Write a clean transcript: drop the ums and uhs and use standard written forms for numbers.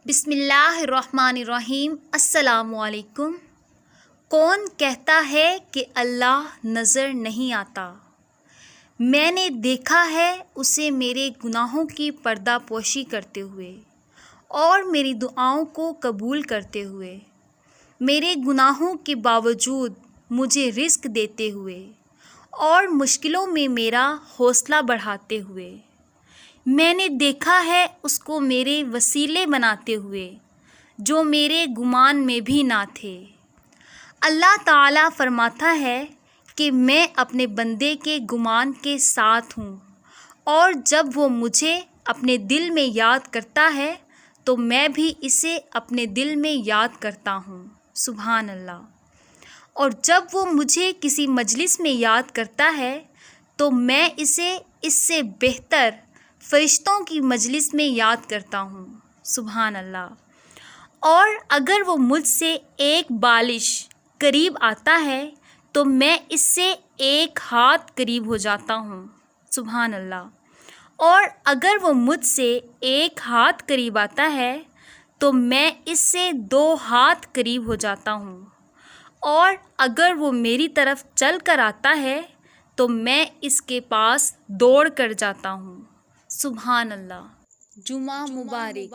بسم اللہ الرحمن الرحیم۔ السلام علیکم۔ کون کہتا ہے کہ اللہ نظر نہیں آتا؟ میں نے دیکھا ہے اسے میرے گناہوں کی پردہ پوشی کرتے ہوئے اور میری دعاؤں کو قبول کرتے ہوئے، میرے گناہوں کے باوجود مجھے رزق دیتے ہوئے اور مشکلوں میں میرا حوصلہ بڑھاتے ہوئے۔ میں نے دیکھا ہے اس کو میرے وسیلے بناتے ہوئے جو میرے گمان میں بھی نہ تھے۔ اللہ تعالیٰ فرماتا ہے کہ میں اپنے بندے کے گمان کے ساتھ ہوں، اور جب وہ مجھے اپنے دل میں یاد کرتا ہے تو میں بھی اسے اپنے دل میں یاد کرتا ہوں۔ سبحان اللہ۔ اور جب وہ مجھے کسی مجلس میں یاد کرتا ہے تو میں اسے اس سے بہتر فرشتوں کی مجلس میں یاد کرتا ہوں۔ سبحان اللہ۔ اور اگر وہ مجھ سے ایک بالش قریب آتا ہے تو میں اس سے ایک ہاتھ قریب ہو جاتا ہوں۔ سبحان اللہ۔ اور اگر وہ مجھ سے ایک ہاتھ قریب آتا ہے تو میں اس سے 2 ہاتھ قریب ہو جاتا ہوں، اور اگر وہ میری طرف چل کر آتا ہے تو میں اس کے پاس دوڑ کر جاتا ہوں۔ سبحان اللہ۔ جمعہ مبارک۔